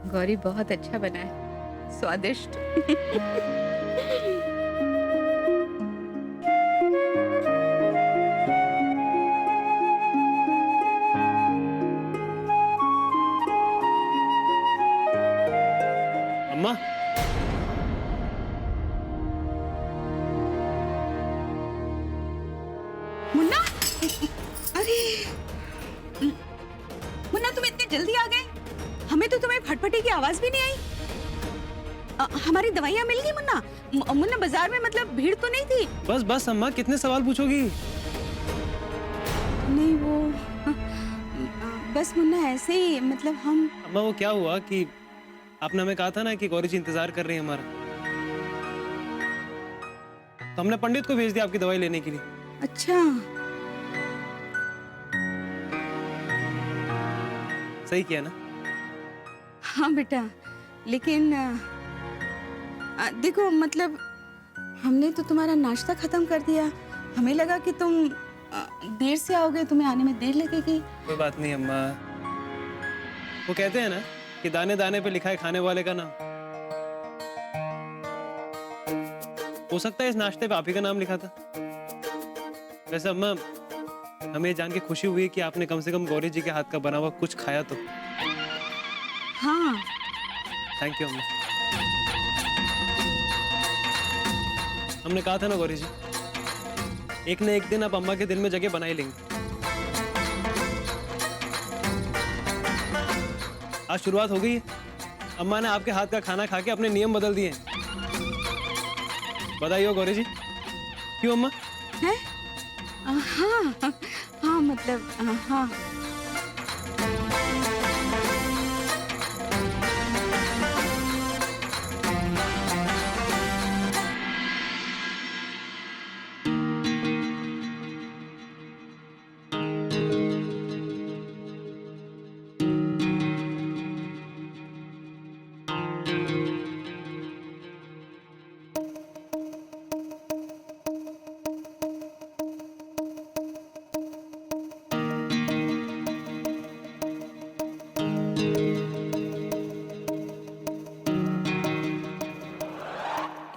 गौरी बहुत अच्छा बना है, स्वादिष्ट। अम्मा, मुन्ना, अरे मुन्ना, तुम इतने जल्दी आ गए। हमें तो तुम्हें फटफटी की आवाज भी नहीं आई। हमारी दवाइयाँ मिल गई मुन्ना? मुन्ना, बाजार में मतलब भीड़ तो नहीं थी? बस बस अम्मा, कितने सवाल पूछोगी? नहीं वो बस मुन्ना ऐसे ही, मतलब हम। अम्मा वो क्या हुआ कि आपने हमें कहा था ना कि गौरी जी इंतजार कर रही है हमारा, तो हमने पंडित को भेज दिया आपकी दवाई लेने के लिए। अच्छा, सही किया ना? हाँ बेटा, लेकिन देखो मतलब हमने तो तुम्हारा नाश्ता खत्म कर दिया। हमें लगा कि तुम देर से आओगे, तुम्हें आने में देर लगेगी। कोई बात नहीं अम्मा, वो कहते हैं ना कि दाने दाने पे लिखा है खाने वाले का नाम। हो सकता है इस नाश्ते पे आप ही का नाम लिखा था। वैसे अम्मा, हमें ये जान के खुशी हुई कि आपने कम से कम गौरी जी के हाथ का बना हुआ कुछ खाया तो। हाँ, थैंक यू अम्मा। हमने कहा था ना गौरी जी, एक न एक दिन आप अम्मा के दिल में जगह बना ही लेंगे। आज शुरुआत हो गई है। अम्मा ने आपके हाथ का खाना खा के अपने नियम बदल दिए हैं। बधाई हो गौरी जी। क्यों अम्मा? है? हाँ, हाँ मतलब हाँ।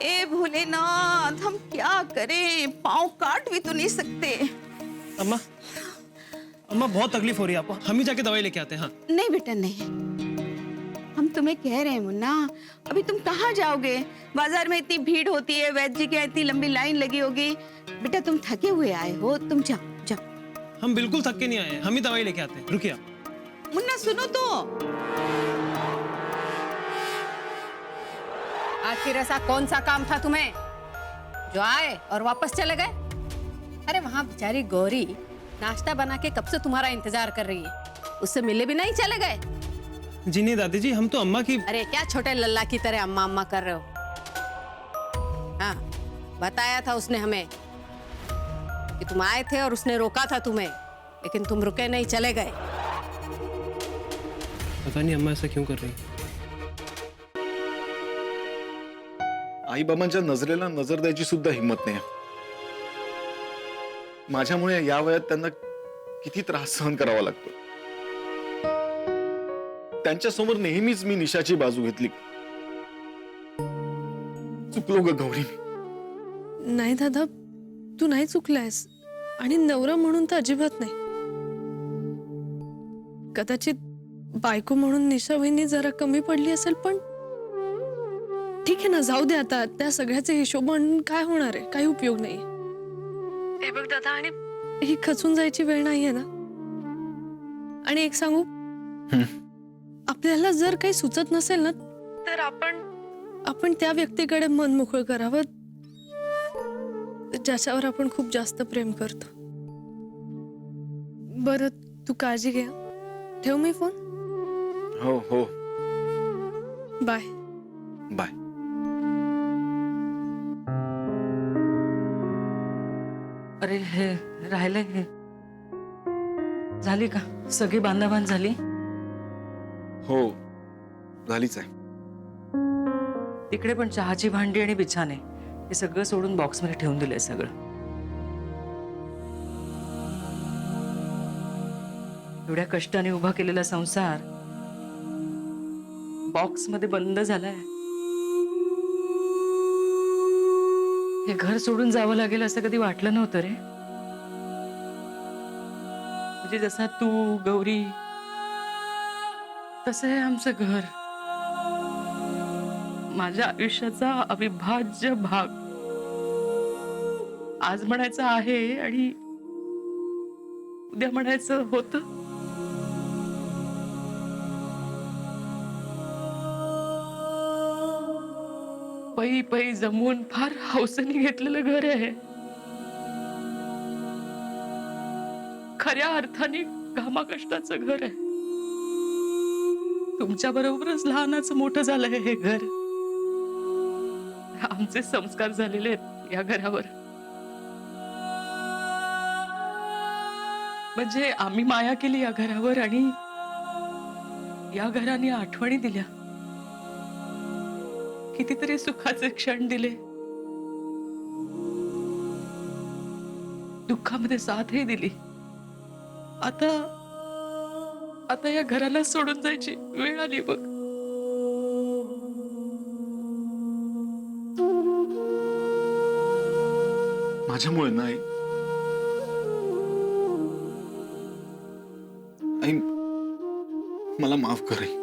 ए भोलेनाथ, हम क्या करें? पाँव काट भी तो नहीं सकते। अम्मा, अम्मा बहुत तकलीफ हो रही है आपको, हम ही जाके दवाई लेके आते हैं। हाँ नहीं बेटा नहीं, हम तुम्हें कह रहे हैं मुन्ना, अभी तुम कहाँ जाओगे? बाजार में इतनी भीड़ होती है, वैद्य जी की इतनी लंबी लाइन लगी होगी। बेटा तुम थके हुए आए हो, तुम जाओ जाओ। हम बिल्कुल थक के नहीं आए हैं, हम ही दवाई लेके आते हैं। रुकिए आप। मुन्ना सुनो तो। आखिर ऐसा कौन सा काम था तुम्हें जो आए और वापस चले गए? अरे वहां बेचारी गौरी नाश्ता बना के कब से तुम्हारा इंतजार कर रही है, उससे मिले भी नहीं चले गए? जी नहीं दादी जी, हम तो अम्मा की। अरे क्या छोटे लल्ला की तरह अम्मा अम्मा कर रहे हो? हाँ, बताया था उसने हमें कि तुम आए थे और उसने रोका था तुम्हें, लेकिन तुम रुके नहीं, चले गए। पता नहीं अम्मा ऐसा क्यों कर रही है। आईबाबांच्या नजरेला नजर द्यायची सुद्धा हिंमत नाही. माझ्यामुळे या वयात त्यांना किती त्रास सहन करावा लागतो. त्यांच्या समोर नेहमीच मी निशाची बाजू घेतली. चुकलो ग गौरी. नाही दादा, तू नाही चुकलायस आणि नवरा म्हणून तर अजिबात नाही. कदाचित बायको म्हणून निशा वहिनी जरा कमी पडली असेल, पण ठीक आहे ना, जाऊ दे आता. त्या सगळ्याचे हिशोब आणून काय होणार आहे? काही उपयोग नाही. हे बघ दादा, आणि ही खचून जायची वेळ नाहीये ना. आणि एक सांगू, आपल्याला जर काही सुचत नसेल ना, तर आपण त्या व्यक्तीकडे मन मोकळं करावं ज्याच्यावर आपण खूप जास्त प्रेम करतो. बरं, तू काळजी घे. ठेव मी फोन. हो हो, बाय बाय. अरे हे राहिलंय हे. झाली का सगळी बांधाबांध झाली? हो, झालीच आहे. तिकडे पण चहाची भांडी आणि बिछाने हे सगळं सोडून बॉक्समध्ये ठेवून दिलंय सगळं. एवढ्या कष्टाने उभा केलेला संसार बॉक्स मध्ये बंद झालाय. हे घर सोडून जावं लागेल असं कधी वाटलं नव्हतं रे. म्हणजे जसा तू गौरी तसं आहे आमचं घर. माझ्या आयुष्याचा अविभाज्य भाग. आज म्हणायचं आहे आणि उद्या म्हणायचं होतं. पै पै जमून फार हौसेने घेतलेलं घर आहे. खऱ्या अर्थाने घामाकष्टाचं घर आहे. तुमच्या बरोबरच लहानाचं मोठं झालंय हे घर. आमचे संस्कार झालेले आहेत या घरावर. म्हणजे आम्ही माया केली या घरावर आणि या घराने आठवणी दिल्या. कितीतरी सुखाचे क्षण दिले. दुःखामध्ये साथही दिली. आता या घराला सोडून जायची वेळ आली बघ. माझ्यामुळे नाही आई, मला माफ कर आई.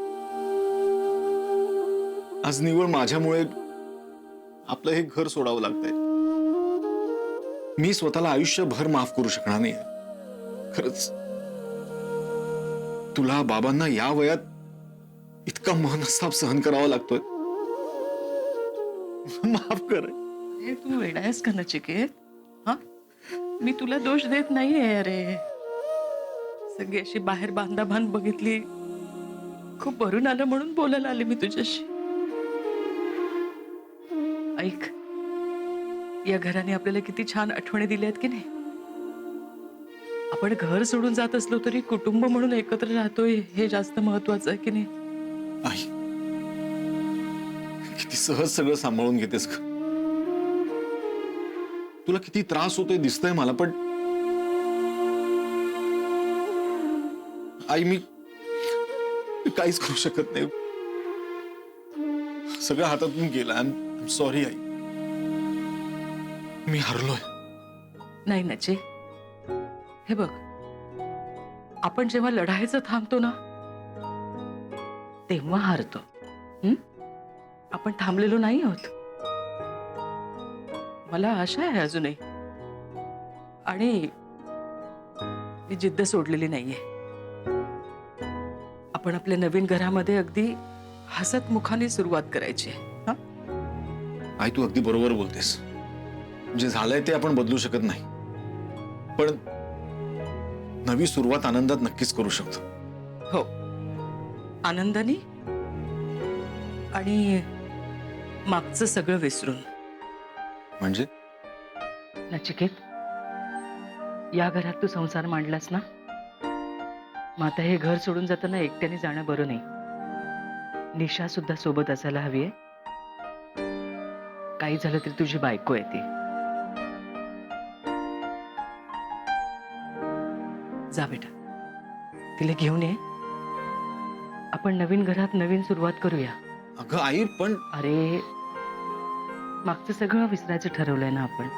आज निवळ माझ्यामुळे आपलं हे घर सोडावं लागतंय. मी स्वतःला आयुष्यभर माफ करू शकणार नाही. खरंच तुला बाबांना या वयात इतका मनस्ताप सहन करावा लागतोय. माफ कर. हे तू वेडायस का नचिकेत? हा, मी तुला दोष देत नाहीये. अरे सगळी अशी बाहेर बांधाबांध बघितली, खूप भरून आलं म्हणून बोलायला आले मी तुझ्याशी. ऐक, या घराने आपल्याला किती छान आठवणी दिल्या आहेत की नाही. आपण घर सोडून जात असलो तरी कुटुंब म्हणून एकत्र राहतोय हे जास्त महत्वाचं आहे की नाही. आई, किती सहज सगळं सांभाळून घेतेस का. तुला किती त्रास होतोय दिसतंय मला, पण आई मी काहीच करू शकत नाही. सगळं हातातून गेलं. आय एम सॉरी आई. मी हरलोय. नाही नचे, हे बघ, आपण जेव्हा लढायचं थांबतो ना तेव्हा हारतो. आपण थांबलेलो नाही आहोत. मला आशा आहे अजूनही, आणि मी जिद्द सोडलेली नाहीये. आपण आपल्या नवीन घरामध्ये अगदी हसत मुखाने सुरुवात करायची. हा, आई तू अगदी बरोबर बोलतेस. जे झालंय ते आपण बदलू शकत नाही, पण नवी सुरुवात आनंदात नक्कीच करू शकतो. हो, आनंदाने आणि मागचं सगळं विसरून. म्हणजे नचिकेत, या घरात तू संसार मांडलास ना, मग आता हे घर सोडून जाताना एकट्याने जाणं बरं नाही. निशा सुद्धा सोबत असायला हवी आहे. काही झालं तरी तुझी बायको आहे ती. जा बेटा, तिला घेऊन ये. आपण नवीन घरात नवीन सुरुवात करूया. अगं आई, पण अरे मागचं सगळं विसरायचं ठरवलंय ना आपण.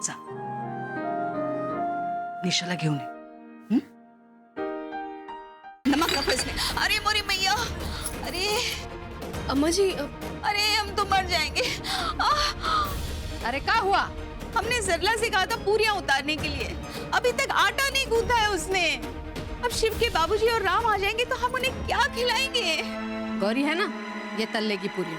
जा, निशाला घेऊन ये. नमक का फंसने. अरे मोरी मैया, अरे अम्मा जी, अरे हम तो मर जाएंगे. अरे क्या हुआ? हमने सरला से कहा था पूरियां उतारने के लिए. अभी तक आटा नहीं गूंथा है उसने. अब शिव के बाबूजी और राम आ जाएंगे तो हम उन्हें क्या खिलाएंगे. गौरी है ना, ये तल्ले की पूरी